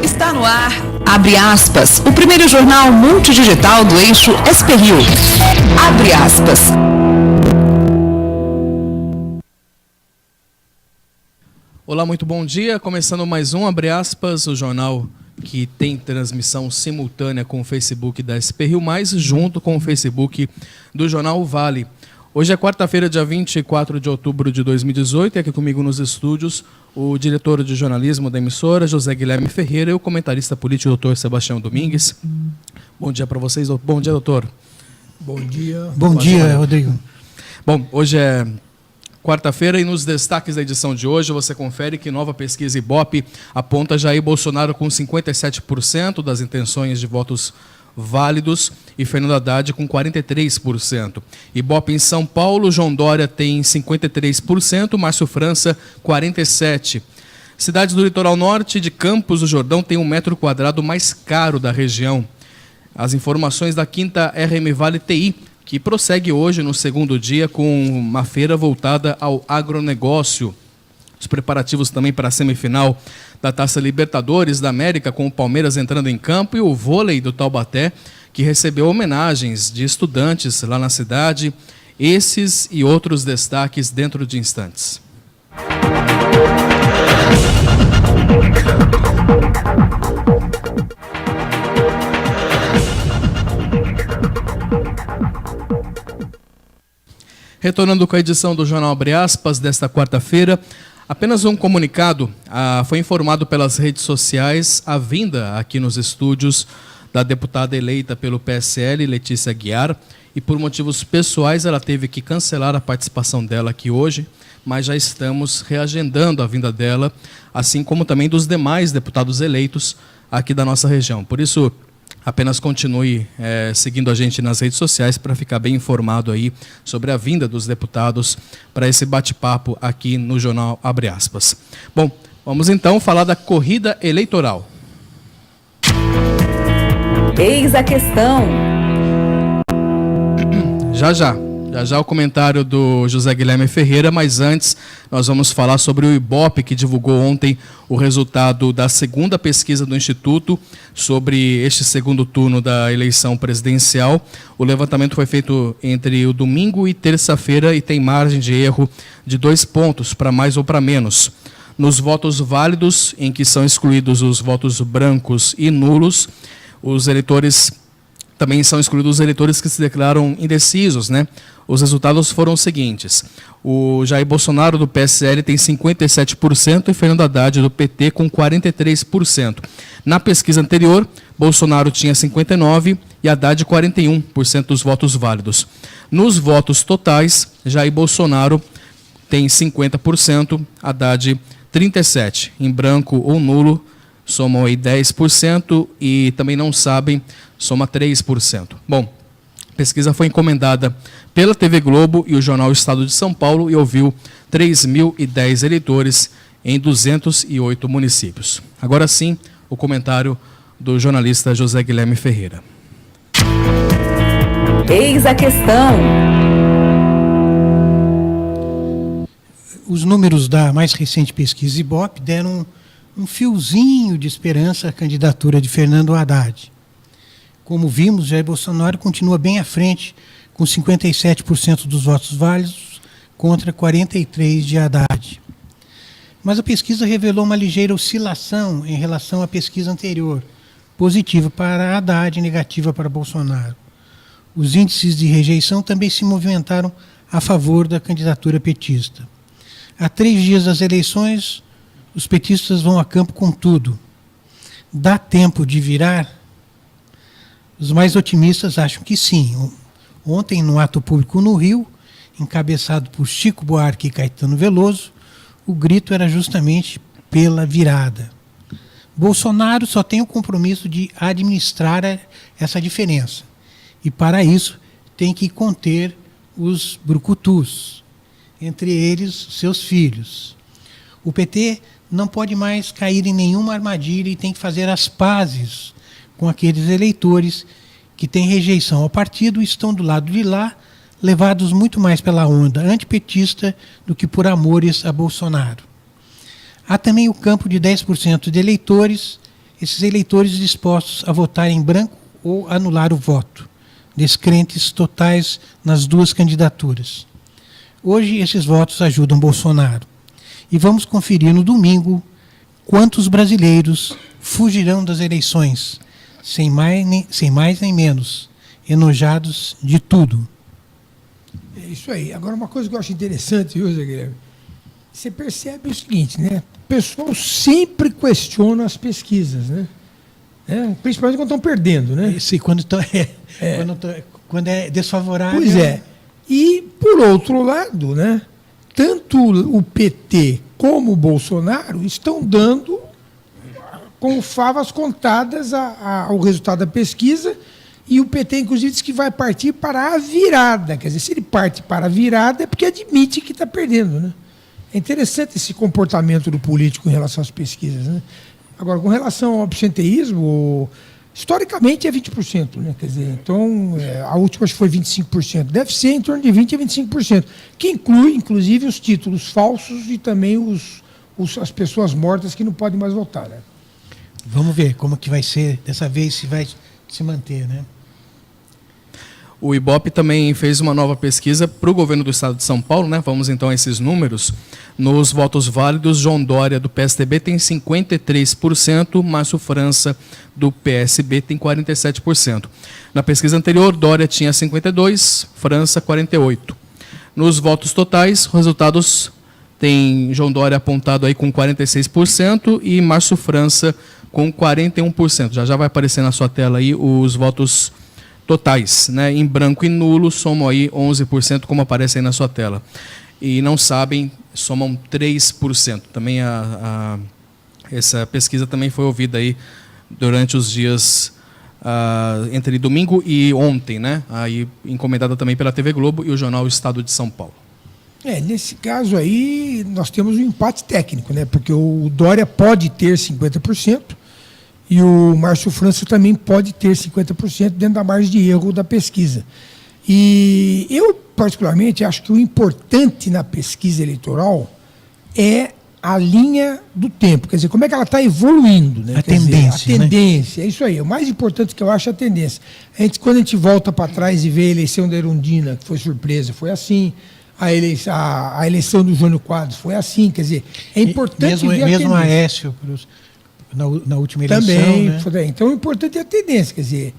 Está no ar, abre aspas, o primeiro jornal multidigital do eixo SPRIO. Abre aspas. Olá, muito bom dia. Começando mais um Abre aspas, o jornal que tem transmissão simultânea com o Facebook da SPRIO+, junto com o Facebook do Jornal Vale. Hoje é quarta-feira, dia 24 de outubro de 2018, e aqui comigo nos estúdios o diretor de jornalismo da emissora, José Guilherme Ferreira, e o comentarista político, doutor Sebastião Domingues. Bom dia para vocês. Bom dia, doutor. Bom dia. Bom dia, Rodrigo. Bom, hoje é quarta-feira e nos destaques da edição de hoje você confere que nova pesquisa Ibope aponta Jair Bolsonaro com 57% das intenções de votos válidos e Fernando Haddad com 43%. Ibope em São Paulo, João Dória tem 53%, Márcio França 47%. Cidades do litoral norte de Campos do Jordão tem 1 metro quadrado mais caro da região. As informações da 5ª RM Vale TI, que prossegue hoje no segundo dia com uma feira voltada ao agronegócio. Os preparativos também para a semifinal da Taça Libertadores da América, com o Palmeiras entrando em campo, e o vôlei do Taubaté, que recebeu homenagens de estudantes lá na cidade. Esses e outros destaques dentro de instantes. Retornando com a edição do Jornal Abre Aspas desta quarta-feira, apenas um comunicado. Foi informado pelas redes sociais a vinda aqui nos estúdios da deputada eleita pelo PSL, Letícia Aguiar, e por motivos pessoais ela teve que cancelar a participação dela aqui hoje, mas já estamos reagendando a vinda dela, assim como também dos demais deputados eleitos aqui da nossa região. Por isso, apenas continue seguindo a gente nas redes sociais para ficar bem informado aí sobre a vinda dos deputados para esse bate-papo aqui no Jornal Abre Aspas. Bom, vamos então falar da corrida eleitoral. Eis a questão. Já o comentário do José Guilherme Ferreira, mas antes nós vamos falar sobre o Ibope, que divulgou ontem o resultado da segunda pesquisa do Instituto sobre este segundo turno da eleição presidencial. O levantamento foi feito entre o domingo e terça-feira e tem margem de erro de 2 pontos, para mais ou para menos. Nos votos válidos, em que são excluídos os votos brancos e nulos, os eleitores também são excluídos os eleitores que se declaram indecisos, né? Os resultados foram os seguintes. O Jair Bolsonaro, do PSL, tem 57% e Fernando Haddad, do PT, com 43%. Na pesquisa anterior, Bolsonaro tinha 59% e Haddad 41% dos votos válidos. Nos votos totais, Jair Bolsonaro tem 50%, Haddad 37%. Em branco ou nulo, somam aí 10% e também não sabem, soma 3%. Bom, a pesquisa foi encomendada pela TV Globo e o jornal Estado de São Paulo e ouviu 3.010 eleitores em 208 municípios. Agora sim, o comentário do jornalista José Guilherme Ferreira. Eis a questão. Os números da mais recente pesquisa Ibope deram um fiozinho de esperança à candidatura de Fernando Haddad. Como vimos, Jair Bolsonaro continua bem à frente, com 57% dos votos válidos contra 43% de Haddad. Mas a pesquisa revelou uma ligeira oscilação em relação à pesquisa anterior, positiva para Haddad e negativa para Bolsonaro. Os índices de rejeição também se movimentaram a favor da candidatura petista. Há 3 dias das eleições, os petistas vão a campo com tudo. Dá tempo de virar? Os mais otimistas acham que sim. Ontem, no ato público no Rio, encabeçado por Chico Buarque e Caetano Veloso, o grito era justamente pela virada. Bolsonaro só tem o compromisso de administrar essa diferença. E, para isso, tem que conter os brucutus, entre eles seus filhos. O PT não pode mais cair em nenhuma armadilha e tem que fazer as pazes com aqueles eleitores que têm rejeição ao partido e estão do lado de lá, levados muito mais pela onda antipetista do que por amores a Bolsonaro. Há também o campo de 10% de eleitores esses eleitores dispostos a votar em branco ou anular o voto, descrentes totais nas duas candidaturas. Hoje, esses votos ajudam Bolsonaro. E vamos conferir no domingo quantos brasileiros fugirão das eleições, sem mais nem menos, enojados de tudo. É isso aí. Agora, uma coisa que eu acho interessante, viu, Zé Guilherme? Você percebe o seguinte, né? O pessoal sempre questiona as pesquisas, né? Principalmente quando estão perdendo, né? Isso, quando é desfavorável. Pois é. E, por outro lado, né? Tanto o PT como o Bolsonaro estão dando com favas contadas ao resultado da pesquisa, e o PT, inclusive, diz que vai partir para a virada. Quer dizer, se ele parte para a virada é porque admite que está perdendo, né? É interessante esse comportamento do político em relação às pesquisas, né? Agora, com relação ao absenteísmo, historicamente é 20%, né? Quer dizer, então, a última acho que foi 25%. Deve ser em torno de 20% a 25%, que inclui, inclusive, os títulos falsos e também as pessoas mortas que não podem mais votar, né? Vamos ver como que vai ser dessa vez, se vai se manter, né? O Ibope também fez uma nova pesquisa para o governo do estado de São Paulo, né? Vamos então a esses números. Nos votos válidos, João Dória do PSDB tem 53%, Márcio França do PSB tem 47%. Na pesquisa anterior, Dória tinha 52%, França 48%. Nos votos totais, resultados tem João Dória apontado aí com 46% e Márcio França com 41%. Já vai aparecer na sua tela aí os votos totais, né? Em branco e nulo somam aí 11%, como aparece aí na sua tela. E não sabem, somam 3%. Também essa pesquisa também foi ouvida aí durante os dias entre domingo e ontem, né? Aí encomendada também pela TV Globo e o jornal Estado de São Paulo. Nesse caso aí, nós temos um empate técnico, né? Porque o Dória pode ter 50%, e o Márcio França também pode ter 50% dentro da margem de erro da pesquisa. E eu, particularmente, acho que o importante na pesquisa eleitoral é a linha do tempo. Quer dizer, como é que ela está evoluindo. Né? A tendência. A tendência, é isso aí. O mais importante que eu acho é a tendência. Quando a gente volta para trás e vê a eleição da Erundina, que foi surpresa, foi assim. A eleição do Jânio Quadros foi assim. Quer dizer, é importante ver a mesmo tendência. Aécio na última eleição. Também, né? Então, o importante é a tendência. Quer dizer,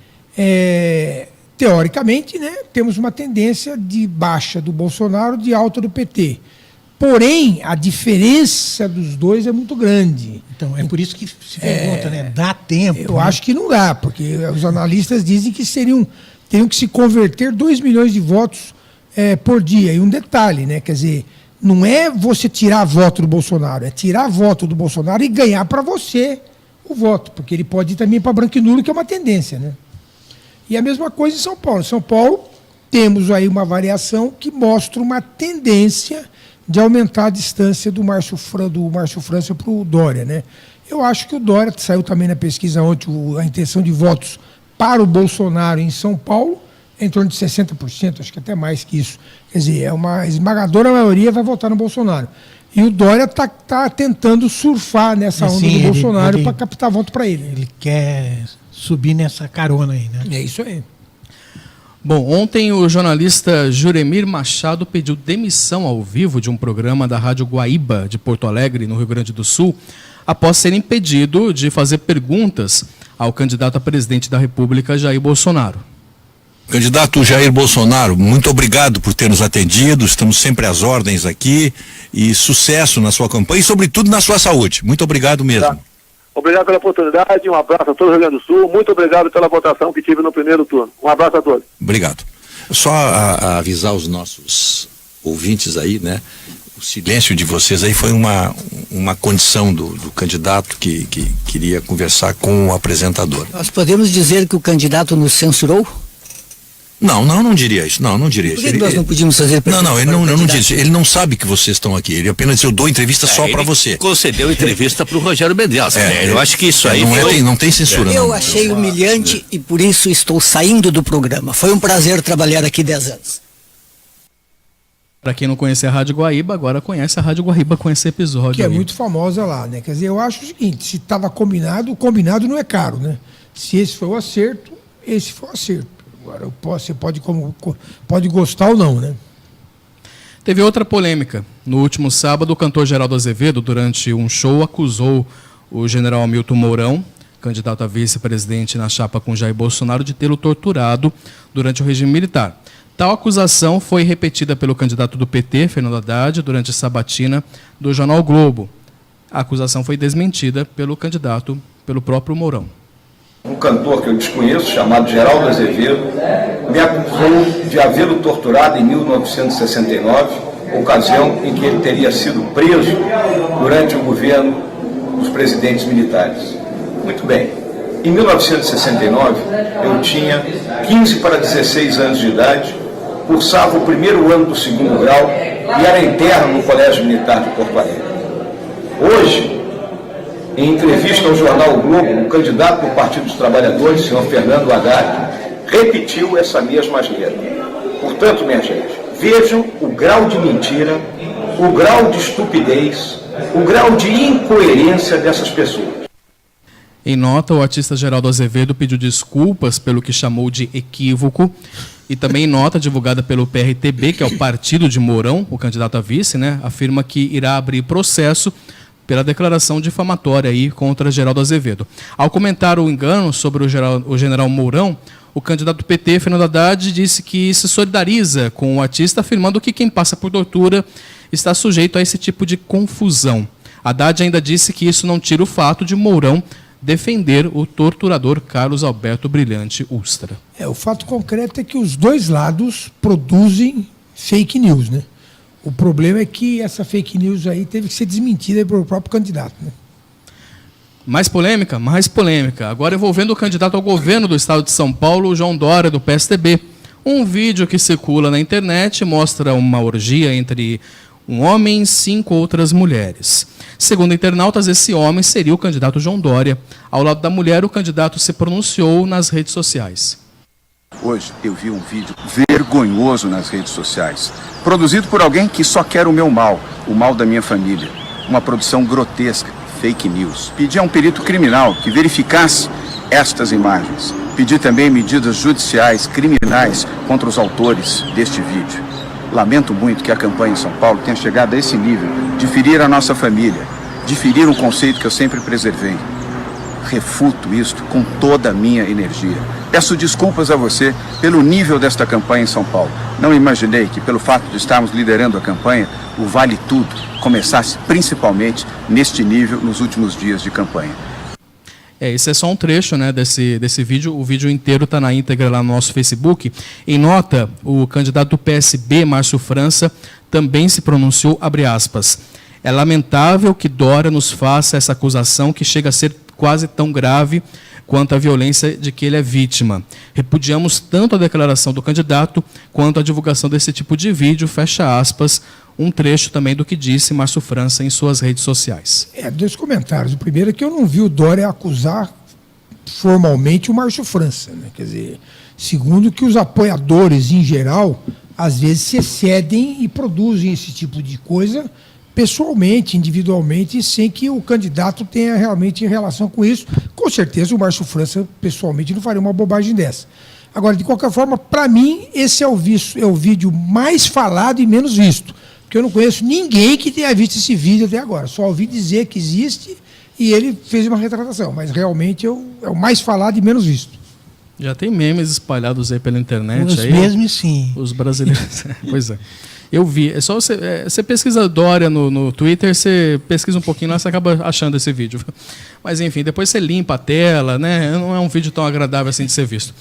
teoricamente, né, temos uma tendência de baixa do Bolsonaro, de alta do PT. Porém, a diferença dos dois é muito grande. Então, é por isso que se pergunta, né? Dá tempo? Eu acho que não dá, porque os analistas dizem que teriam que se converter 2 milhões de votos por dia. E um detalhe, né? Quer dizer, não é você tirar voto do Bolsonaro, é tirar voto do Bolsonaro e ganhar para você o voto, porque ele pode ir também para branco e nulo, que é uma tendência, né? E a mesma coisa em São Paulo. Em São Paulo, temos aí uma variação que mostra uma tendência de aumentar a distância do Márcio França para o Dória, né? Eu acho que o Dória, saiu também na pesquisa ontem, a intenção de votos para o Bolsonaro em São Paulo, em torno de 60%, acho que até mais que isso. Quer dizer, é uma esmagadora maioria vai votar no Bolsonaro. E o Dória está tentando surfar nessa onda do Bolsonaro para captar voto para ele. Ele quer subir nessa carona aí, né? É isso aí. Bom, ontem o jornalista Juremir Machado pediu demissão ao vivo de um programa da Rádio Guaíba, de Porto Alegre, no Rio Grande do Sul, após ser impedido de fazer perguntas ao candidato a presidente da República, Jair Bolsonaro. Candidato Jair Bolsonaro, muito obrigado por ter nos atendido, estamos sempre às ordens aqui e sucesso na sua campanha e sobretudo na sua saúde. Muito obrigado mesmo. Tá. Obrigado pela oportunidade, um abraço a todo o Rio Grande do Sul, muito obrigado pela votação que tive no primeiro turno. Um abraço a todos. Obrigado. Só a avisar os nossos ouvintes aí, né? O silêncio de vocês aí foi uma condição do candidato que queria conversar com o apresentador. Nós podemos dizer que o candidato nos censurou? Não diria isso. Não diria isso. Por que nós não podíamos fazer Não, ele não disse. Ele não sabe que vocês estão aqui. Ele apenas disse, eu dou entrevista só para você. Concedeu entrevista para o Rogério Mendes. Eu acho que isso aí não tem censura. Eu achei humilhante e por isso estou saindo do programa. Foi um prazer trabalhar aqui 10 anos. Para quem não conhecia a Rádio Guaíba, agora conhece a Rádio Guaíba com esse episódio. Que é aí. muito famosa lá, né? Quer dizer, eu acho o seguinte, se estava combinado, o combinado não é caro, né? Se esse foi o acerto, esse foi o acerto. Agora, você pode gostar ou não, né? Teve outra polêmica. No último sábado, o cantor Geraldo Azevedo, durante um show, acusou o general Hamilton Mourão, candidato a vice-presidente na chapa com Jair Bolsonaro, de tê-lo torturado durante o regime militar. Tal acusação foi repetida pelo candidato do PT, Fernando Haddad, durante a sabatina do jornal Globo. A acusação foi desmentida pelo candidato, pelo próprio Mourão. Um cantor que eu desconheço, chamado Geraldo Azevedo, me acusou de havê-lo torturado em 1969, ocasião em que ele teria sido preso durante o governo dos presidentes militares. Muito bem. Em 1969, eu tinha 15 para 16 anos de idade, cursava o primeiro ano do segundo grau e era interno no Colégio Militar de Porto Alegre. Hoje, em entrevista ao jornal o Globo, o candidato do Partido dos Trabalhadores, senhor Fernando Haddad, repetiu essa mesma asneira. Portanto, minha gente, vejam o grau de mentira, o grau de estupidez, o grau de incoerência dessas pessoas. Em nota, o artista Geraldo Azevedo pediu desculpas pelo que chamou de equívoco e também em nota divulgada pelo PRTB, que é o partido de Mourão, o candidato a vice, né, afirma que irá abrir processo pela declaração difamatória aí contra Geraldo Azevedo. Ao comentar o engano sobre o general Mourão, o candidato do PT, Fernando Haddad, disse que se solidariza com o artista, afirmando que quem passa por tortura está sujeito a esse tipo de confusão. Haddad ainda disse que isso não tira o fato de Mourão defender o torturador Carlos Alberto Brilhante Ustra. O fato concreto é que os dois lados produzem fake news, né? O problema é que essa fake news aí teve que ser desmentida pelo próprio candidato, né? Mais polêmica? Mais polêmica. Agora envolvendo o candidato ao governo do estado de São Paulo, João Dória, do PSDB. Um vídeo que circula na internet mostra uma orgia entre um homem e 5 outras mulheres. Segundo internautas, esse homem seria o candidato João Dória. Ao lado da mulher, o candidato se pronunciou nas redes sociais. Hoje eu vi um vídeo vergonhoso nas redes sociais, produzido por alguém que só quer o meu mal, o mal da minha família. Uma produção grotesca, fake news. Pedi a um perito criminal que verificasse estas imagens. Pedi também medidas judiciais, criminais contra os autores deste vídeo. Lamento muito que a campanha em São Paulo tenha chegado a esse nível de ferir a nossa família, de ferir um conceito que eu sempre preservei. Refuto isto com toda a minha energia. Peço desculpas a você pelo nível desta campanha em São Paulo. Não imaginei que, pelo fato de estarmos liderando a campanha, o Vale Tudo começasse principalmente neste nível nos últimos dias de campanha. Esse é só um trecho, né, desse vídeo. O vídeo inteiro está na íntegra lá no nosso Facebook. Em nota, o candidato do PSB, Márcio França, também se pronunciou, abre aspas, é lamentável que Dória nos faça essa acusação que chega a ser quase tão grave quanto a violência de que ele é vítima. Repudiamos tanto a declaração do candidato quanto a divulgação desse tipo de vídeo, fecha aspas, um trecho também do que disse Márcio França em suas redes sociais. 2 comentários. O primeiro é que eu não vi o Dória acusar formalmente o Márcio França, né? Quer dizer, segundo que os apoiadores, em geral, às vezes se excedem e produzem esse tipo de coisa pessoalmente, individualmente, sem que o candidato tenha realmente relação com isso. Com certeza o Márcio França, pessoalmente, não faria uma bobagem dessa. Agora, de qualquer forma, para mim, esse é o vídeo mais falado e menos visto. Porque eu não conheço ninguém que tenha visto esse vídeo até agora. Só ouvi dizer que existe e ele fez uma retratação. Mas realmente é o mais falado e menos visto. Já tem memes espalhados aí pela internet. Os aí, mesmos, sim. Os brasileiros. Pois é. Eu vi. É só você pesquisa Dória no Twitter, você pesquisa um pouquinho lá, você acaba achando esse vídeo. Mas, enfim, depois você limpa a tela, né? Não é um vídeo tão agradável assim de ser visto.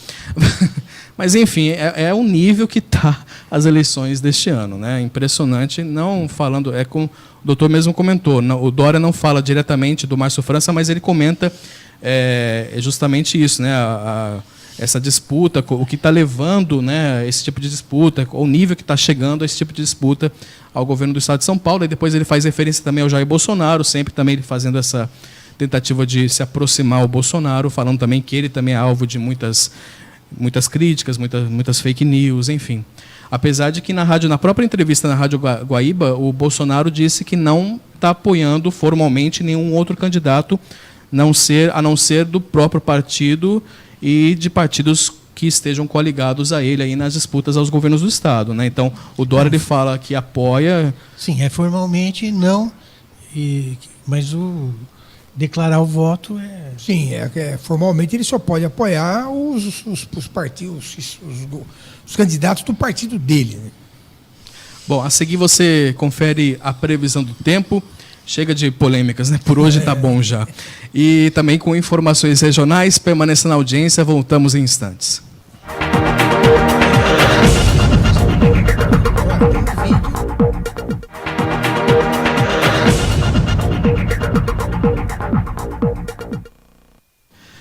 Mas, enfim, é o nível que está as eleições deste ano, né? Impressionante. Não falando... como o doutor mesmo comentou, o Dória não fala diretamente do Márcio França, mas ele comenta justamente isso, né? Essa disputa, o que está levando, né, esse tipo de disputa, o nível que está chegando a esse tipo de disputa ao governo do estado de São Paulo. E depois ele faz referência também ao Jair Bolsonaro, sempre também ele fazendo essa tentativa de se aproximar ao Bolsonaro, falando também que ele também é alvo de muitas críticas, muitas fake news, enfim. Apesar de que na própria entrevista na Rádio Guaíba, o Bolsonaro disse que não está apoiando formalmente nenhum outro candidato, a não ser do próprio partido e de partidos que estejam coligados a ele aí nas disputas aos governos do Estado, né? Então, o Dória ele fala que apoia... Sim, formalmente não, mas declarar o voto é... Sim, formalmente ele só pode apoiar os partidos, os candidatos do partido dele, né? Bom, a seguir você confere a previsão do tempo. Chega de polêmicas, né? Por hoje tá bom já. E também com informações regionais. Permaneça na audiência, voltamos em instantes.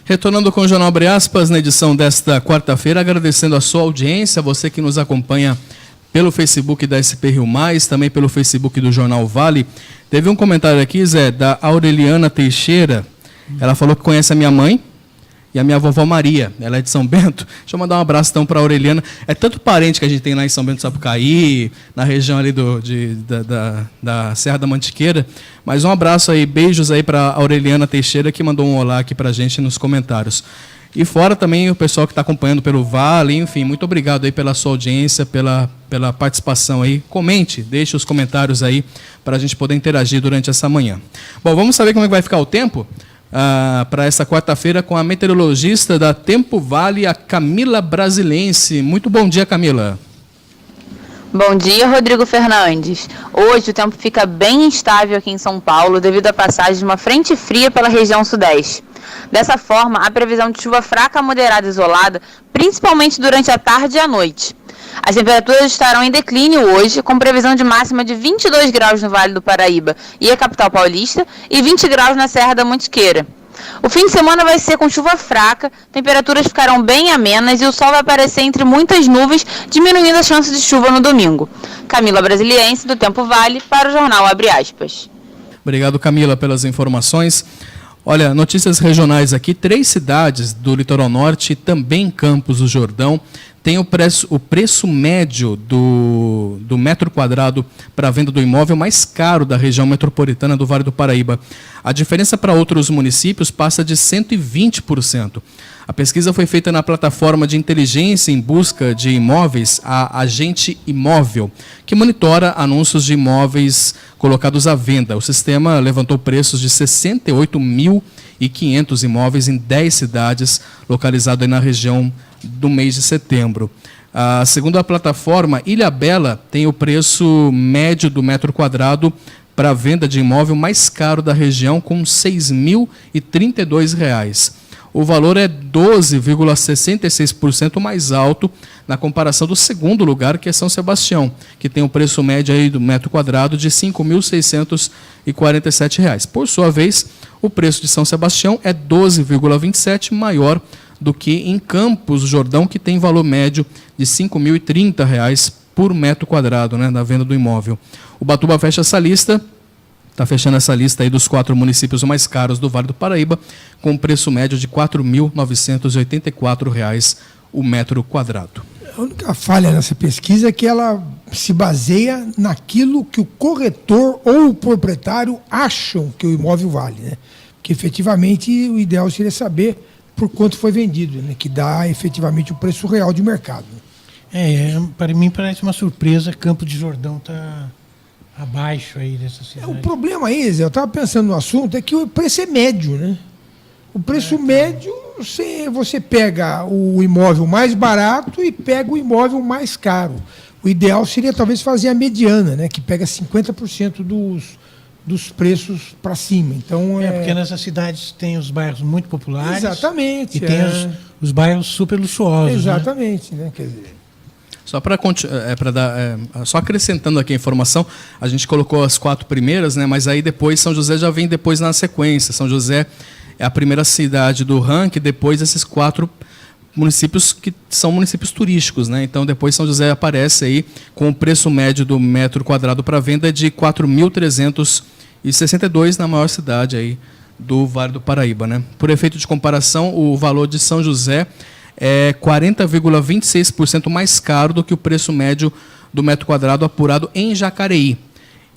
Retornando com o Jornal Abre Aspas, na edição desta quarta-feira, agradecendo a sua audiência, você que nos acompanha pelo Facebook da SP Rio Mais, também pelo Facebook do Jornal Vale. Teve um comentário aqui, Zé, da Aureliana Teixeira. Ela falou que conhece a minha mãe e a minha vovó Maria. Ela é de São Bento. Deixa eu mandar um abraço então para a Aureliana. É tanto parente que a gente tem lá em São Bento do Sapucaí, na região ali da Serra da Mantiqueira. Mas um abraço aí, beijos aí para a Aureliana Teixeira, que mandou um olá aqui para a gente nos comentários. E fora também o pessoal que está acompanhando pelo Vale, enfim, muito obrigado aí pela sua audiência, pela participação aí. Comente, deixe os comentários aí para a gente poder interagir durante essa manhã. Bom, vamos saber como é que vai ficar o tempo para essa quarta-feira com a meteorologista da Tempo Vale, a Camila Brasilense. Muito bom dia, Camila. Bom dia, Rodrigo Fernandes. Hoje o tempo fica bem instável aqui em São Paulo devido à passagem de uma frente fria pela região sudeste. Dessa forma, a previsão de chuva fraca a moderada isolada, principalmente durante a tarde e a noite. As temperaturas estarão em declínio hoje, com previsão de máxima de 22 graus no Vale do Paraíba e a capital paulista e 20 graus na Serra da Mantiqueira. O fim de semana vai ser com chuva fraca, temperaturas ficarão bem amenas e o sol vai aparecer entre muitas nuvens, diminuindo a chance de chuva no domingo. Camila Brasiliense, do Tempo Vale, para o Jornal Abre Aspas. Obrigado, Camila, pelas informações. Olha, notícias regionais aqui. 3 cidades do litoral norte e também Campos do Jordão têm o preço médio do metro quadrado para a venda do imóvel mais caro da região metropolitana do Vale do Paraíba. A diferença para outros municípios passa de 120%. A pesquisa foi feita na plataforma de inteligência em busca de imóveis, a Agente Imóvel, que monitora anúncios de imóveis colocados à venda. O sistema levantou preços de 68.500 imóveis em 10 cidades localizadas na região do mês de setembro. Segundo a plataforma, Ilhabela tem o preço médio do metro quadrado para a venda de imóvel mais caro da região, com R$ 6.032. O valor é 12,66% mais alto na comparação do segundo lugar, que é São Sebastião, que tem o preço médio aí do metro quadrado de R$ 5.647. Por sua vez, o preço de São Sebastião é 12,27% maior do que em Campos do Jordão, que tem valor médio de R$ 5.030 por metro quadrado, né, na venda do imóvel. O Ubatuba fecha essa lista. Está fechando essa lista aí dos 4 municípios mais caros do Vale do Paraíba, com um preço médio de R$ 4.984 o metro quadrado. A única falha nessa pesquisa é que ela se baseia naquilo que o corretor ou o proprietário acham que o imóvel vale, né? Porque efetivamente o ideal seria saber por quanto foi vendido, né? Que dá efetivamente o preço real de mercado. Para mim parece uma surpresa, Campo de Jordão está abaixo aí dessa cidade. O problema aí, Zé, eu estava pensando no assunto, é que o preço é médio, né? O preço médio, você pega o imóvel mais barato e pega o imóvel mais caro. O ideal seria talvez fazer a mediana, né? Que pega 50% dos preços para cima. Então, porque nessas cidades tem os bairros muito populares. Exatamente. E tem os bairros super luxuosos. Exatamente, né? Quer dizer... Só para só acrescentando aqui a informação, a gente colocou as 4 primeiras, né? Mas aí depois São José já vem depois na sequência. São José é a primeira cidade do ranking, depois esses 4 municípios que são municípios turísticos, né? Então depois São José aparece aí com o preço médio do metro quadrado para venda de R$ 4.362 na maior cidade aí do Vale do Paraíba, né? Por efeito de comparação, o valor de São José é 40,26% mais caro do que o preço médio do metro quadrado apurado em Jacareí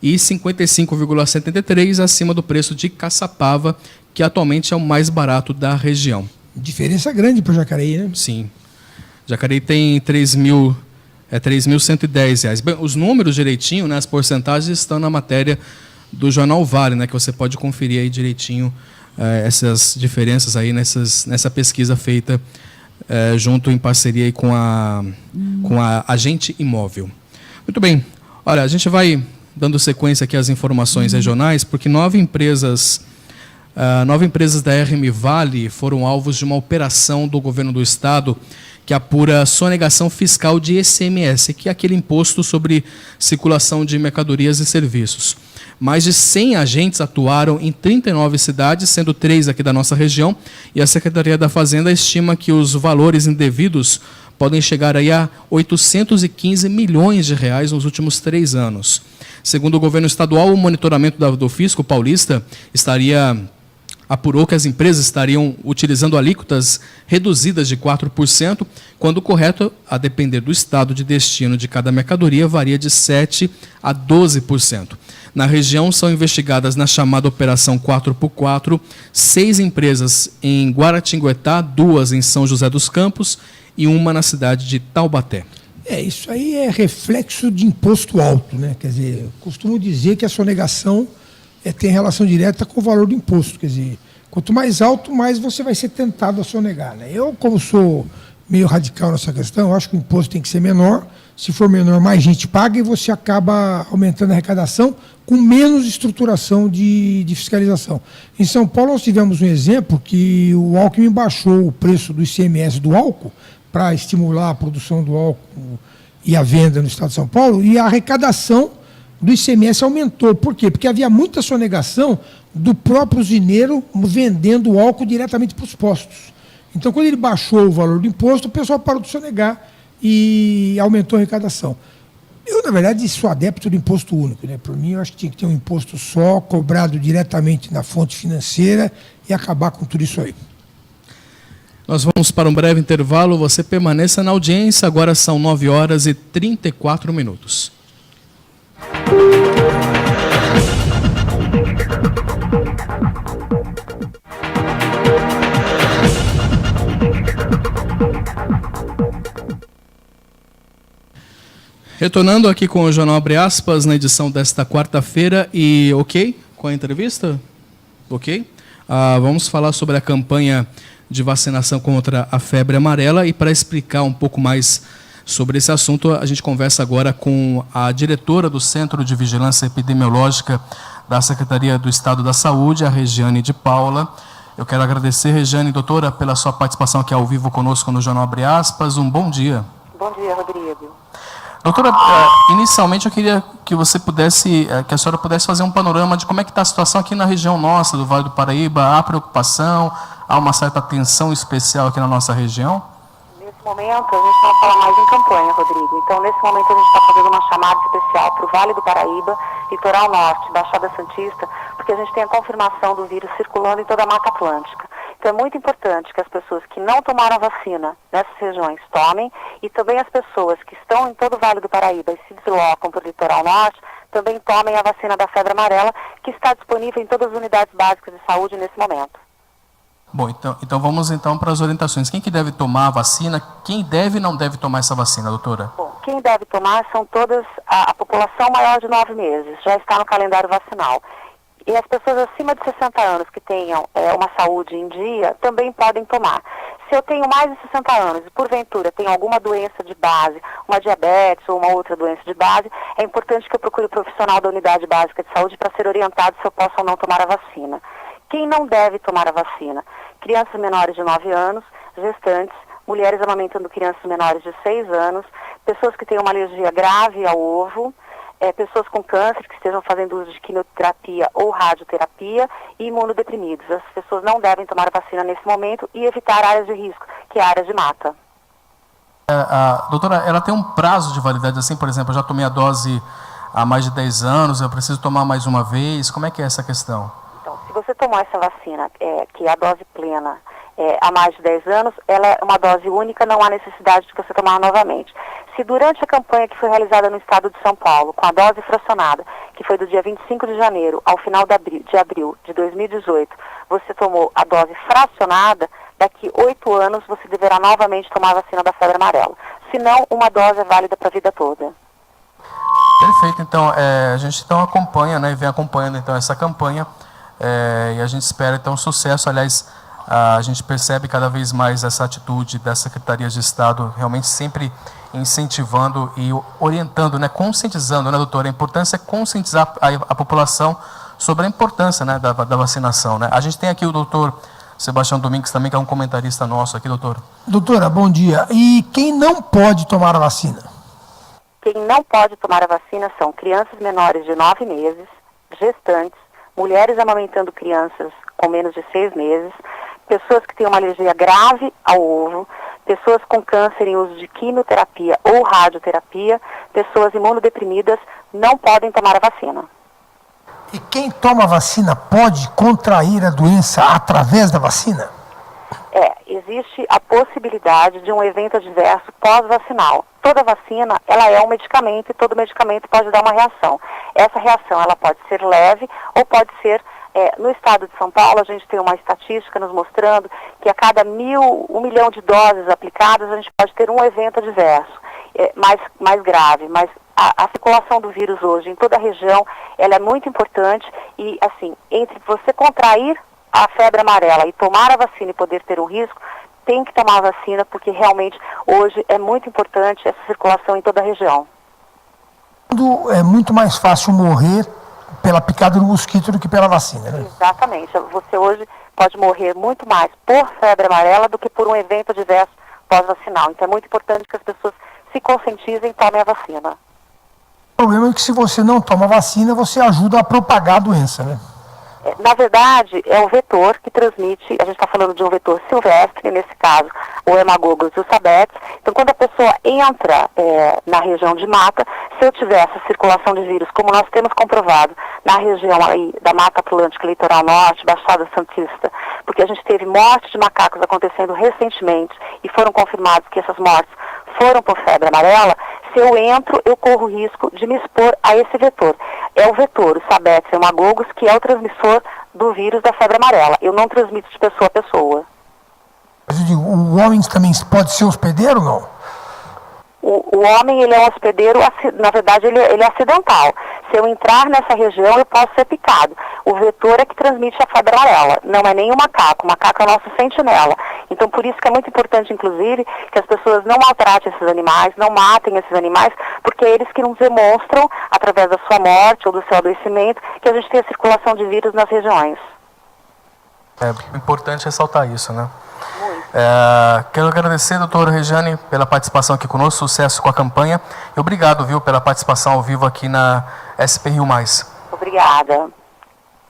e 55,73% acima do preço de Caçapava, que atualmente é o mais barato da região. Diferença grande para o Jacareí, né? Sim. Jacareí tem R$ 3.110. Bem, os números direitinho, né, as porcentagens estão na matéria do Jornal Vale, né, que você pode conferir aí direitinho essas diferenças aí nessa pesquisa feita junto em parceria aí com a Agente Imóvel. Muito bem. Olha, a gente vai dando sequência aqui às informações regionais, porque 9 empresas da RM Vale foram alvos de uma operação do governo do estado que apura sonegação fiscal de ICMS, que é aquele imposto sobre circulação de mercadorias e serviços. Mais de 100 agentes atuaram em 39 cidades, sendo 3 aqui da nossa região, e a Secretaria da Fazenda estima que os valores indevidos podem chegar aí a 815 milhões de reais nos últimos 3 anos. Segundo o governo estadual, o monitoramento do Fisco Paulista apurou que as empresas estariam utilizando alíquotas reduzidas de 4%, quando o correto, a depender do estado de destino de cada mercadoria, varia de 7% a 12%. Na região, são investigadas na chamada Operação 4x4, 6 empresas em Guaratinguetá, 2 em São José dos Campos e 1 na cidade de Taubaté. Isso aí é reflexo de imposto alto, né? Quer dizer, eu costumo dizer que a sonegação tem relação direta com o valor do imposto. Quer dizer, quanto mais alto, mais você vai ser tentado a sonegar, né? Eu, como sou meio radical nessa questão, eu acho que o imposto tem que ser menor. Se for menor, mais gente paga e você acaba aumentando a arrecadação com menos estruturação de fiscalização. Em São Paulo, nós tivemos um exemplo que o Alckmin baixou o preço do ICMS do álcool para estimular a produção do álcool e a venda no estado de São Paulo, e a arrecadação do ICMS aumentou. Por quê? Porque havia muita sonegação do próprio usineiro vendendo o álcool diretamente para os postos. Então, quando ele baixou o valor do imposto, o pessoal parou de sonegar e aumentou a arrecadação. Eu, na verdade, sou adepto do imposto único, né? Por mim, eu acho que tinha que ter um imposto só, cobrado diretamente na fonte financeira e acabar com tudo isso aí. Nós vamos para um breve intervalo. Você permaneça na audiência. Agora são 9h34. Retornando aqui com o Jornal Abre Aspas, na edição desta quarta-feira. E ok com a entrevista? Ok? Vamos falar sobre a campanha de vacinação contra a febre amarela, e para explicar um pouco mais sobre esse assunto, a gente conversa agora com a diretora do Centro de Vigilância Epidemiológica da Secretaria do Estado da Saúde, a Regiane de Paula. Eu quero agradecer, Regiane, doutora, pela sua participação aqui ao vivo conosco no Jornal Abre Aspas. Um bom dia. Bom dia, Rodrigo. Doutora, inicialmente eu queria que você pudesse, que a senhora pudesse fazer um panorama de como é que está a situação aqui na região nossa, do Vale do Paraíba. Há preocupação, há uma certa atenção especial aqui na nossa região? Nesse momento, a gente não fala mais em campanha, Rodrigo. Então, nesse momento, a gente está fazendo uma chamada especial para o Vale do Paraíba, Litoral Norte, Baixada Santista, porque a gente tem a confirmação do vírus circulando em toda a Mata Atlântica. Então, é muito importante que as pessoas que não tomaram a vacina nessas regiões tomem, e também as pessoas que estão em todo o Vale do Paraíba e se deslocam para o Litoral Norte também tomem a vacina da febre amarela, que está disponível em todas as unidades básicas de saúde nesse momento. Bom, então vamos para as orientações. Quem que deve tomar a vacina? Quem deve e não deve tomar essa vacina, doutora? Bom, quem deve tomar são todas a população maior de 9 meses, já está no calendário vacinal. E as pessoas acima de 60 anos que tenham uma saúde em dia também podem tomar. Se eu tenho mais de 60 anos e, porventura, tenho alguma doença de base, uma diabetes ou uma outra doença de base, é importante que eu procure o profissional da unidade básica de saúde para ser orientado se eu posso ou não tomar a vacina. Quem não deve tomar a vacina? Crianças menores de 9 anos, gestantes, mulheres amamentando crianças menores de 6 anos, pessoas que têm uma alergia grave ao ovo, pessoas com câncer que estejam fazendo uso de quimioterapia ou radioterapia e imunodeprimidos. As pessoas não devem tomar a vacina nesse momento e evitar áreas de risco, que é a área de mata. Doutora, ela tem um prazo de validade assim, por exemplo, eu já tomei a dose há mais de 10 anos, eu preciso tomar mais uma vez, como é que é essa questão? Então, se você tomar essa vacina, que é a dose plena, há mais de 10 anos, ela é uma dose única, não há necessidade de você tomar novamente. Se durante a campanha que foi realizada no estado de São Paulo, com a dose fracionada, que foi do dia 25 de janeiro ao final de abril de 2018, você tomou a dose fracionada, daqui 8 anos você deverá novamente tomar a vacina da febre amarela. Se não, uma dose é válida para a vida toda. Perfeito, então, a gente então acompanha, né, e vem acompanhando então essa campanha, e a gente espera então sucesso. Aliás, a gente percebe cada vez mais essa atitude da Secretaria de Estado, realmente sempre incentivando e orientando, né, conscientizando, né, doutora? A importância é conscientizar a população sobre a importância, né, da vacinação, né? A gente tem aqui o doutor Sebastião Domingues também, que é um comentarista nosso aqui, doutor. Doutora, bom dia. E quem não pode tomar a vacina? Quem não pode tomar a vacina são crianças menores de 9 meses, gestantes, mulheres amamentando crianças com menos de 6 meses, pessoas que têm uma alergia grave ao ovo, pessoas com câncer em uso de quimioterapia ou radioterapia, pessoas imunodeprimidas não podem tomar a vacina. E quem toma a vacina pode contrair a doença através da vacina? Existe a possibilidade de um evento adverso pós-vacinal. Toda vacina, ela é um medicamento e todo medicamento pode dar uma reação. Essa reação, ela pode ser leve ou pode ser, no estado de São Paulo, a gente tem uma estatística nos mostrando que a cada 1 milhão de doses aplicadas, a gente pode ter um evento adverso, mais grave, mas a circulação do vírus hoje em toda a região, ela é muito importante e, assim, entre você contrair a febre amarela e tomar a vacina e poder ter um risco, tem que tomar a vacina, porque realmente hoje é muito importante essa circulação em toda a região. É muito mais fácil morrer pela picada do mosquito do que pela vacina, né? Exatamente. Você hoje pode morrer muito mais por febre amarela do que por um evento adverso pós-vacinal. Então é muito importante que as pessoas se conscientizem e tomem a vacina. O problema é que se você não toma a vacina, você ajuda a propagar a doença, né? Na verdade, é o vetor que transmite, a gente está falando de um vetor silvestre, nesse caso, o Haemococcus sabetes. Então, quando a pessoa entra na região de mata, se eu tiver essa circulação de vírus, como nós temos comprovado na região aí da Mata Atlântica, Litoral Norte, Baixada Santista, porque a gente teve mortes de macacos acontecendo recentemente e foram confirmados que essas mortes foram por febre amarela, se eu entro, eu corro o risco de me expor a esse vetor. É o vetor, o Sabetes Haemococcus, que é o transmissor do vírus da febre amarela. Eu não transmito de pessoa a pessoa. Mas eu digo, o homem também pode ser hospedeiro ou não? O homem, ele é um hospedeiro, na verdade, ele é acidental. Se eu entrar nessa região, eu posso ser picado. O vetor é que transmite a febre amarela, não é nem o macaco. O macaco é o nosso sentinela. Então, por isso que é muito importante, inclusive, que as pessoas não maltratem esses animais, não matem esses animais, porque é eles que nos demonstram, através da sua morte ou do seu adoecimento, que a gente tem a circulação de vírus nas regiões. É importante ressaltar isso, né? Quero agradecer, doutora Regiane, pela participação aqui conosco, sucesso com a campanha. E obrigado, viu, pela participação ao vivo aqui na SP Rio Mais. Obrigada.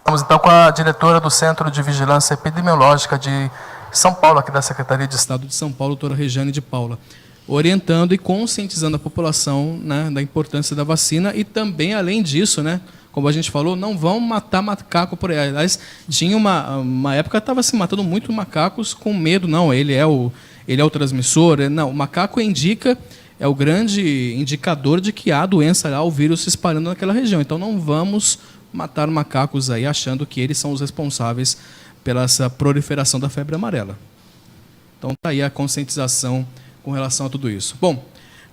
Vamos então com a diretora do Centro de Vigilância Epidemiológica de São Paulo, aqui da Secretaria de Estado de São Paulo, doutora Regiane de Paula, orientando e conscientizando a população, né, da importância da vacina e também, além disso, né, como a gente falou, não vão matar macaco por aí. Aliás, tinha uma época que estava se matando muito macacos com medo. Não, ele é o transmissor. Não, o macaco é o grande indicador de que há doença lá, o vírus se espalhando naquela região. Então não vamos matar macacos aí achando que eles são os responsáveis pela essa proliferação da febre amarela. Então está aí a conscientização com relação a tudo isso. Bom,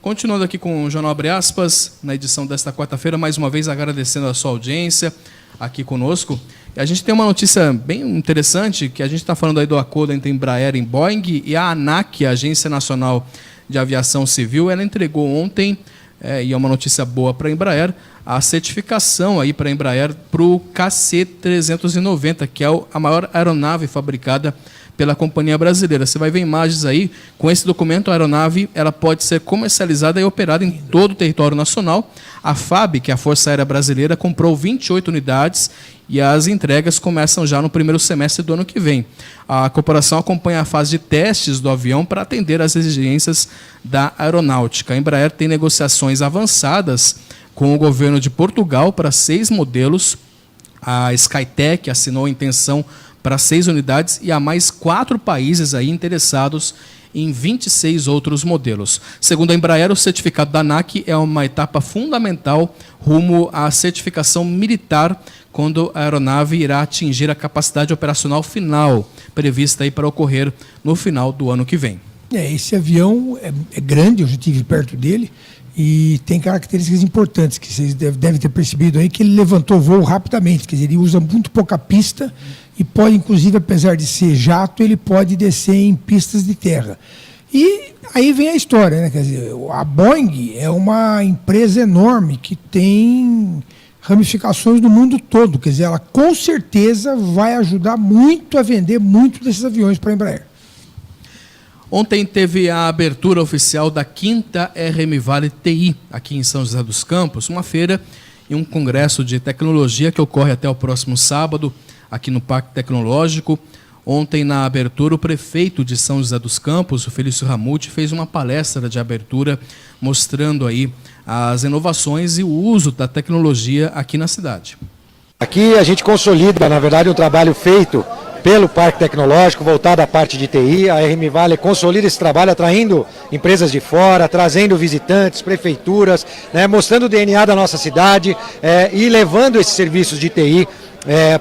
continuando aqui com o Jornal Abre Aspas, na edição desta quarta-feira, mais uma vez agradecendo a sua audiência aqui conosco. E a gente tem uma notícia bem interessante, que a gente está falando aí do acordo entre Embraer e Boeing, e a ANAC, a Agência Nacional de Aviação Civil, ela entregou ontem, e é uma notícia boa para a Embraer, a certificação aí para a Embraer para o KC-390, que é a maior aeronave fabricada pela companhia brasileira. Você vai ver imagens aí, com esse documento, a aeronave ela pode ser comercializada e operada em todo o território nacional. A FAB, que é a Força Aérea Brasileira, comprou 28 unidades e as entregas começam já no primeiro semestre do ano que vem. A corporação acompanha a fase de testes do avião para atender às exigências da aeronáutica. A Embraer tem negociações avançadas com o governo de Portugal para 6 modelos. A Skytech assinou a intenção para 6 unidades e há mais 4 países aí interessados em 26 outros modelos. Segundo a Embraer, o certificado da ANAC é uma etapa fundamental rumo à certificação militar, quando a aeronave irá atingir a capacidade operacional final, prevista aí para ocorrer no final do ano que vem. Esse avião é grande, eu já estive perto dele, e tem características importantes que vocês devem ter percebido aí, que ele levantou voo rapidamente, quer dizer, ele usa muito pouca pista e pode, inclusive, apesar de ser jato, ele pode descer em pistas de terra. E aí vem a história, né? Quer dizer, a Boeing é uma empresa enorme que tem ramificações no mundo todo, quer dizer, ela com certeza vai ajudar muito a vender muito desses aviões para a Embraer. Ontem teve a abertura oficial da 5ª RM Vale TI, aqui em São José dos Campos, uma feira e um congresso de tecnologia que ocorre até o próximo sábado, aqui no Parque Tecnológico. Ontem, na abertura, o prefeito de São José dos Campos, o Felício Ramute, fez uma palestra de abertura mostrando aí as inovações e o uso da tecnologia aqui na cidade. Aqui a gente consolida, na verdade, um trabalho feito pelo Parque Tecnológico, voltado à parte de TI. A RM Vale consolida esse trabalho, atraindo empresas de fora, trazendo visitantes, prefeituras, né, mostrando o DNA da nossa cidade e levando esses serviços de TI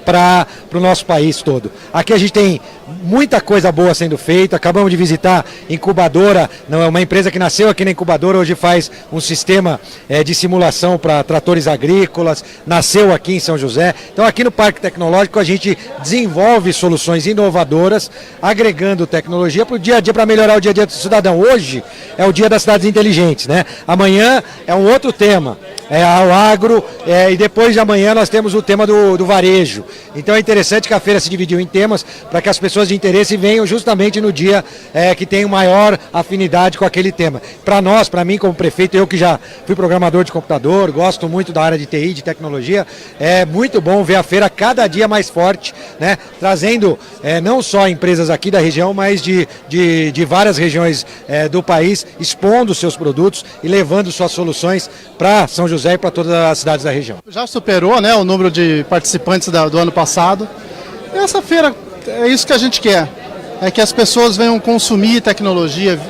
para o nosso país todo. Aqui a gente tem muita coisa boa sendo feita. Acabamos de visitar Incubadora, não é uma empresa que nasceu aqui na Incubadora, hoje faz um sistema de simulação para tratores agrícolas, nasceu aqui em São José. Então aqui no Parque Tecnológico a gente desenvolve soluções inovadoras, agregando tecnologia para o dia a dia, para melhorar o dia a dia do cidadão. Hoje é o dia das cidades inteligentes, né? Amanhã é um outro tema, é o agro, e depois de amanhã nós temos o tema do varejo. Então é interessante que a feira se dividiu em temas para que as pessoas de interesse venham justamente no dia que tem maior afinidade com aquele tema. Para nós, para mim como prefeito, eu que já fui programador de computador, gosto muito da área de TI, de tecnologia, é muito bom ver a feira cada dia mais forte, né? Trazendo não só empresas aqui da região, mas de várias regiões do país, expondo seus produtos e levando suas soluções para São José e para todas as cidades da região. Já superou, né, o número de participantes do ano passado. E essa feira, é isso que a gente quer, é que as pessoas venham consumir tecnologia,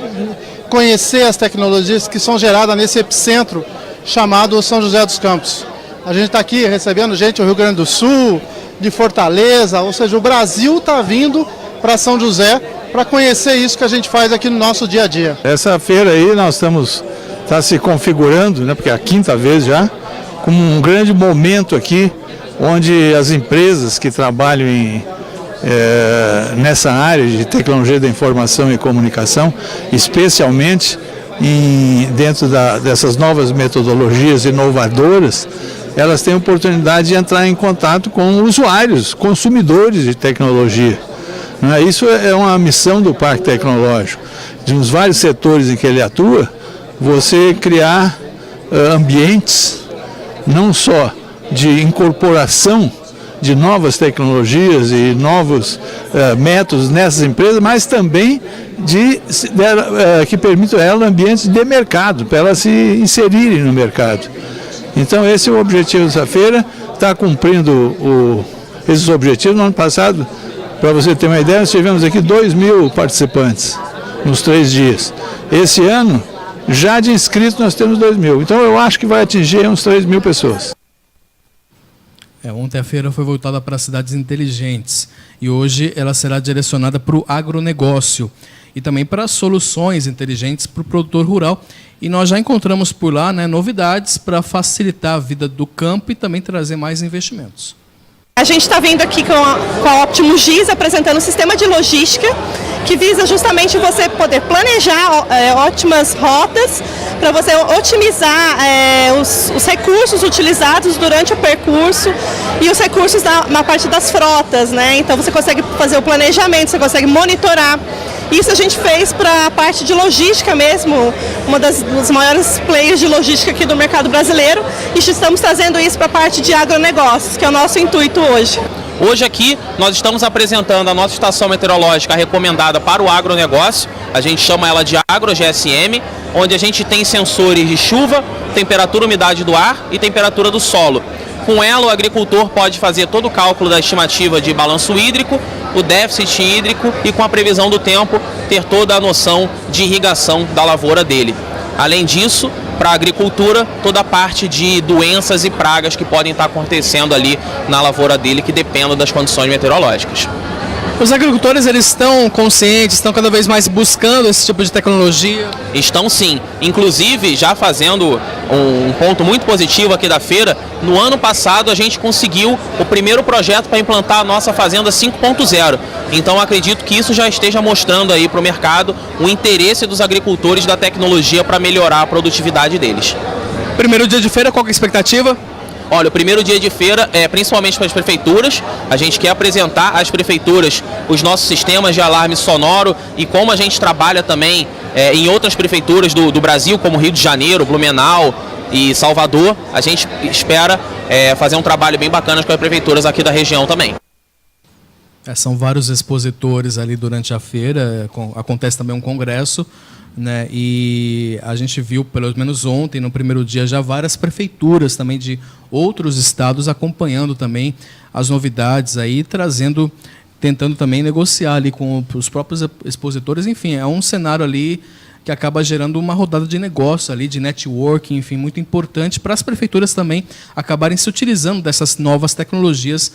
conhecer as tecnologias que são geradas nesse epicentro chamado São José dos Campos. A gente está aqui recebendo gente do Rio Grande do Sul, de Fortaleza, ou seja, o Brasil está vindo para São José para conhecer isso que a gente faz aqui no nosso dia a dia. Essa feira aí nós está se configurando, né, porque é a 5ª vez já, como um grande momento aqui, onde as empresas que trabalham nessa área de tecnologia da informação e comunicação, especialmente dentro dessas novas metodologias inovadoras, elas têm a oportunidade de entrar em contato com usuários, consumidores de tecnologia. Isso é uma missão do Parque Tecnológico. Nos vários setores em que ele atua, você criar ambientes não só de incorporação de novas tecnologias e novos métodos nessas empresas, mas também que permitam a ela ambientes de mercado, para elas se inserirem no mercado. Então esse é o objetivo dessa feira, está cumprindo esses objetivos. No ano passado, para você ter uma ideia, nós tivemos aqui 2.000 participantes nos 3 dias. Esse ano, já de inscritos, nós temos 2.000. Então eu acho que vai atingir uns 3.000 pessoas. Ontem a feira foi voltada para cidades inteligentes e hoje ela será direcionada para o agronegócio e também para soluções inteligentes para o produtor rural. E nós já encontramos por lá, né, novidades para facilitar a vida do campo e também trazer mais investimentos. A gente está vindo aqui com a Optimus GIS apresentando um sistema de logística que visa justamente você poder planejar ótimas rotas para você otimizar os recursos utilizados durante o percurso e os recursos na parte das frotas, né? Então você consegue fazer o planejamento, você consegue monitorar. Isso a gente fez para a parte de logística mesmo, uma dos maiores players de logística aqui do mercado brasileiro, e estamos trazendo isso para a parte de agronegócios, que é o nosso intuito hoje. Hoje aqui nós estamos apresentando a nossa estação meteorológica recomendada para o agronegócio, a gente chama ela de AgroGSM, onde a gente tem sensores de chuva, temperatura, umidade do ar e temperatura do solo. Com ela, o agricultor pode fazer todo o cálculo da estimativa de balanço hídrico, o déficit hídrico e, com a previsão do tempo, ter toda a noção de irrigação da lavoura dele. Além disso, para a agricultura, toda a parte de doenças e pragas que podem estar acontecendo ali na lavoura dele, que dependem das condições meteorológicas. Os agricultores, eles estão conscientes, estão cada vez mais buscando esse tipo de tecnologia? Estão sim. Inclusive, já fazendo um ponto muito positivo aqui da feira, no ano passado a gente conseguiu o primeiro projeto para implantar a nossa Fazenda 5.0. Então acredito que isso já esteja mostrando aí para o mercado o interesse dos agricultores da tecnologia para melhorar a produtividade deles. Primeiro dia de feira, qual que é a expectativa? Olha, o primeiro dia de feira é principalmente para as prefeituras. A gente quer apresentar às prefeituras os nossos sistemas de alarme sonoro e como a gente trabalha também em outras prefeituras do Brasil, como Rio de Janeiro, Blumenau e Salvador. A gente espera fazer um trabalho bem bacana com as prefeituras aqui da região também. São vários expositores ali durante a feira, acontece também um congresso, né? E a gente viu, pelo menos ontem, no primeiro dia, já várias prefeituras também de outros estados acompanhando também as novidades aí, tentando também negociar ali com os próprios expositores. Enfim, é um cenário ali que acaba gerando uma rodada de negócio ali, de networking, enfim, muito importante para as prefeituras também acabarem se utilizando dessas novas tecnologias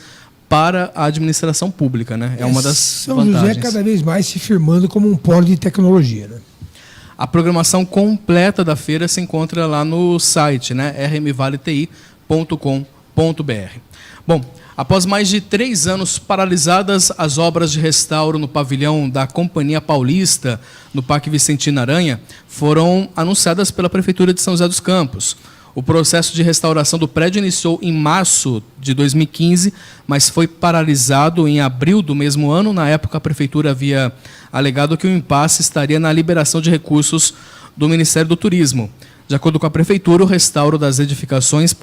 para a administração pública, né? É uma das vantagens. São José cada vez mais se firmando como um polo de tecnologia, né? A programação completa da feira se encontra lá no site, né? rmvaletI.com.br. Bom, após mais de 3 anos paralisadas, as obras de restauro no pavilhão da Companhia Paulista, no Parque Vicentino Aranha, foram anunciadas pela Prefeitura de São José dos Campos. O processo de restauração do prédio iniciou em março de 2015, mas foi paralisado em abril do mesmo ano. Na época, a Prefeitura havia alegado que o impasse estaria na liberação de recursos do Ministério do Turismo. De acordo com a Prefeitura, o restauro das edificações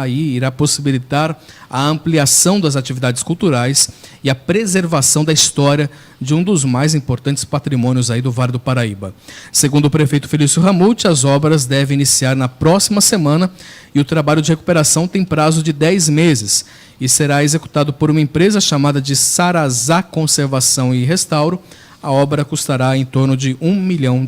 irá possibilitar a ampliação das atividades culturais e a preservação da história de um dos mais importantes patrimônios aí do Vale do Paraíba. Segundo o prefeito Felício Ramute, as obras devem iniciar na próxima semana e o trabalho de recuperação tem prazo de 10 meses e será executado por uma empresa chamada de Sarazá Conservação e Restauro. A obra custará em torno de R$1 milhão.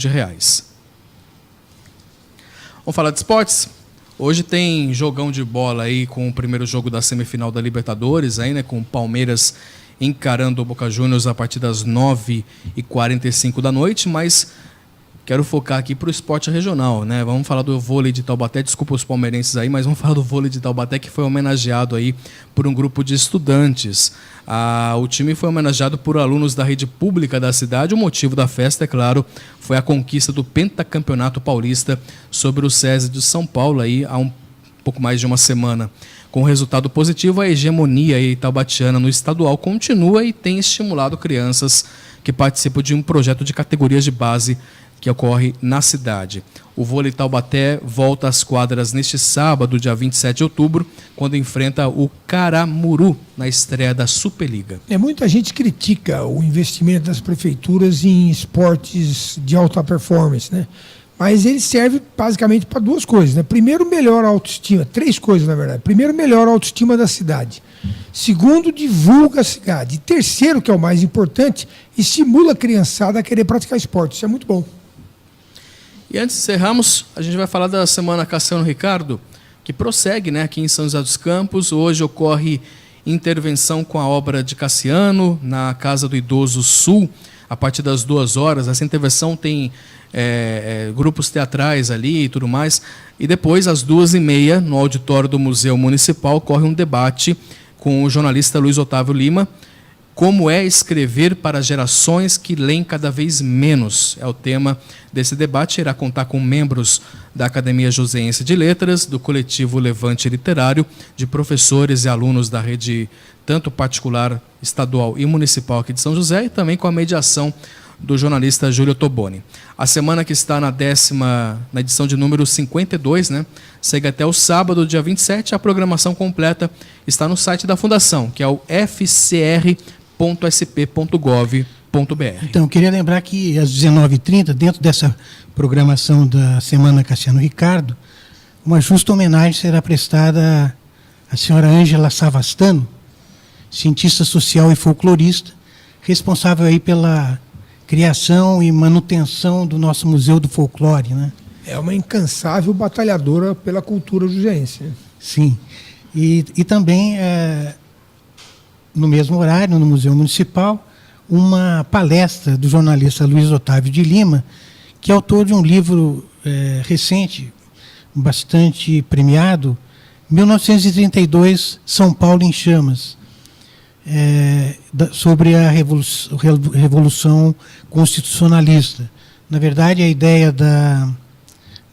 Vamos falar de esportes? Hoje tem jogão de bola aí com o primeiro jogo da semifinal da Libertadores, aí, né, com o Palmeiras encarando o Boca Juniors a partir das 9h45 da noite, mas quero focar aqui para o esporte regional, né? Vamos falar do vôlei de Taubaté, desculpa os palmeirenses aí, mas vamos falar do vôlei de Taubaté, que foi homenageado aí por um grupo de estudantes. O time foi homenageado por alunos da rede pública da cidade. O motivo da festa, é claro, foi a conquista do pentacampeonato paulista sobre o SESI de São Paulo aí há um pouco mais de uma semana. Com resultado positivo, a hegemonia taubatiana no estadual continua e tem estimulado crianças que participam de um projeto de categorias de base que ocorre na cidade. O vôlei Taubaté volta às quadras neste sábado, dia 27 de outubro, quando enfrenta o Caramuru na estreia da Superliga. Muita gente critica o investimento das prefeituras em esportes de alta performance, né? Mas ele serve basicamente para 2 coisas, né? Primeiro, melhora a autoestima. 3 coisas, na verdade. Primeiro, melhora a autoestima da cidade. Segundo, divulga a cidade. E terceiro, que é o mais importante, estimula a criançada a querer praticar esporte. Isso é muito bom. E antes de encerrarmos, a gente vai falar da Semana Cassiano Ricardo, que prossegue, né, aqui em São José dos Campos. Hoje ocorre intervenção com a obra de Cassiano na Casa do Idoso Sul, a partir das 2 horas. Essa intervenção tem grupos teatrais ali e tudo mais. E depois, às 2h30, no auditório do Museu Municipal, ocorre um debate com o jornalista Luiz Otávio Lima. Como é escrever para gerações que leem cada vez menos? É o tema desse debate. Irá contar com membros da Academia Joseense de Letras, do coletivo Levante Literário, de professores e alunos da rede tanto particular, estadual e municipal aqui de São José, e também com a mediação do jornalista Júlio Toboni. A semana, que está na edição de número 52, né, segue até o sábado, dia 27. A programação completa está no site da Fundação, que é o fcr.sp.gov.br. Então, eu queria lembrar que às 19h30, dentro dessa programação da Semana Cassiano Ricardo, uma justa homenagem será prestada a senhora Ângela Savastano, cientista social e folclorista, responsável aí pela criação e manutenção do nosso Museu do Folclore, né? É uma incansável batalhadora pela cultura joseense. Né? Sim. E também, no mesmo horário, no Museu Municipal, uma palestra do jornalista Luiz Otávio de Lima, que é autor de um livro recente, bastante premiado, 1932, São Paulo em Chamas, sobre a Revolução Constitucionalista. Na verdade, a ideia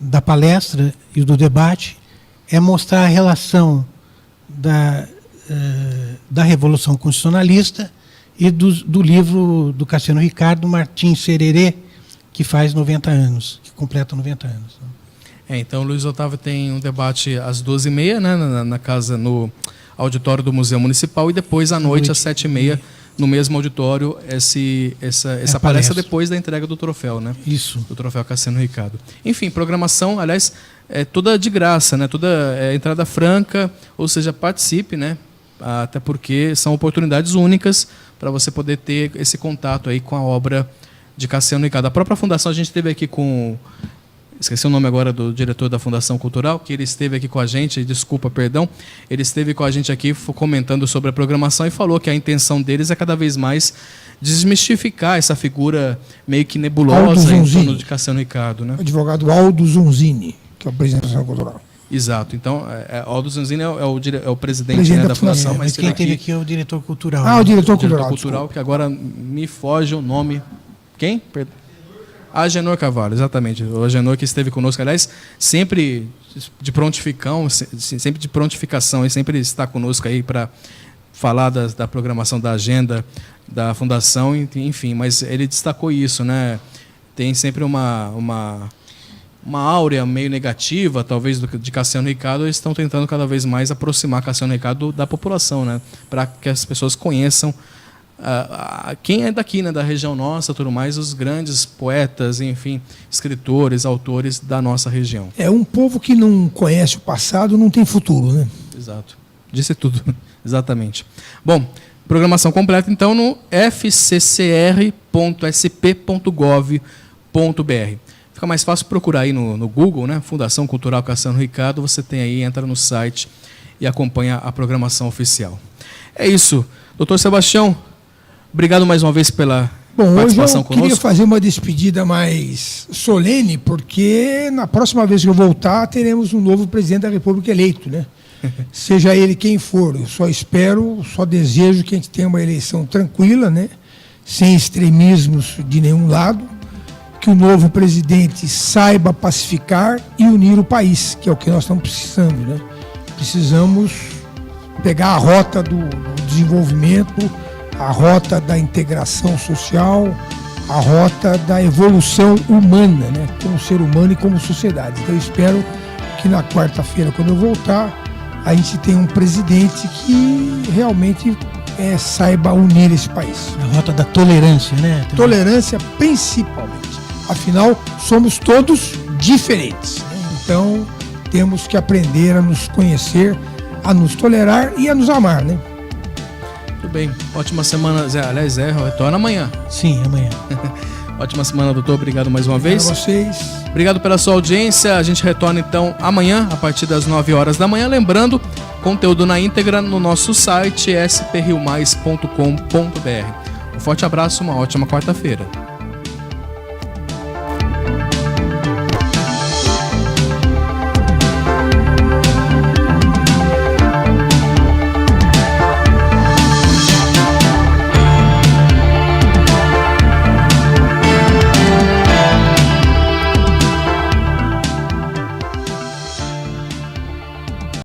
da palestra e do debate é mostrar a relação da Revolução Constitucionalista e do livro do Cassiano Ricardo Martins Sererê, que faz 90 anos, que completa 90 anos. Então, o Luiz Otávio tem um debate às 12h30, né, na casa, no auditório do Museu Municipal, e depois à noite, às 7h30, no mesmo auditório, essa palestra depois da entrega do troféu, né? Isso. Do troféu Cassiano Ricardo. Enfim, programação, aliás, é toda de graça, né? Toda entrada franca, ou seja, participe, né? Até porque são oportunidades únicas para você poder ter esse contato aí com a obra de Cassiano Ricardo. A própria fundação, a gente esteve aqui com... Esqueci o nome agora do diretor da Fundação Cultural, que ele esteve aqui com a gente, desculpa, perdão, ele esteve com a gente aqui comentando sobre a programação e falou que a intenção deles é cada vez mais desmistificar essa figura meio que nebulosa em torno de Cassiano Ricardo. Né? O advogado Aldo Zunzini, que é o presidente da Fundação Cultural. Exato. Então, Aldo Zunzini é o presidente, né, da Fundação. Mas quem teve aqui é o diretor cultural. O diretor cultural. Cultural, que agora me foge o nome. Quem? Agenor Carvalho, exatamente. O Agenor que esteve conosco, aliás, sempre de prontificação e sempre está conosco aí para falar da programação da agenda da Fundação, enfim, mas ele destacou isso, né? Tem sempre uma áurea meio negativa, talvez, de Cassiano Ricardo. Eles estão tentando cada vez mais aproximar Cassiano Ricardo da população, né? Para que as pessoas conheçam quem é daqui, né, da região nossa, tudo mais, os grandes poetas, enfim, escritores, autores da nossa região. É um povo que não conhece o passado, não tem futuro, né? Exato. Disse tudo. Exatamente. Bom, programação completa, então, no fccr.sp.gov.br. Fica mais fácil procurar aí no Google, né? Fundação Cultural Cassiano Ricardo, você tem aí, entra no site e acompanha a programação oficial. É isso. Doutor Sebastião, obrigado mais uma vez pela participação conosco. Hoje eu queria fazer uma despedida mais solene, porque na próxima vez que eu voltar, teremos um novo presidente da República eleito, né? Seja ele quem for. Eu só desejo que a gente tenha uma eleição tranquila, né? Sem extremismos de nenhum lado, que o novo presidente saiba pacificar e unir o país, que é o que nós estamos precisando, né? Precisamos pegar a rota do desenvolvimento, a rota da integração social, a rota da evolução humana, né? Como ser humano e como sociedade. Então eu espero que na quarta-feira, quando eu voltar, a gente tenha um presidente que realmente saiba unir esse país. A rota da tolerância, né? Tolerância principalmente. Afinal, somos todos diferentes, né? Então temos que aprender a nos conhecer, a nos tolerar e a nos amar, né? Tudo bem. Ótima semana, Zé. Aliás, Zé, retorna amanhã. Sim, amanhã. Ótima semana, doutor. Obrigado mais uma vez. Obrigado a vocês. Obrigado pela sua audiência. A gente retorna, então, amanhã, a partir das 9 horas da manhã. Lembrando, conteúdo na íntegra no nosso site sprriomais.com.br. Um forte abraço, uma ótima quarta-feira.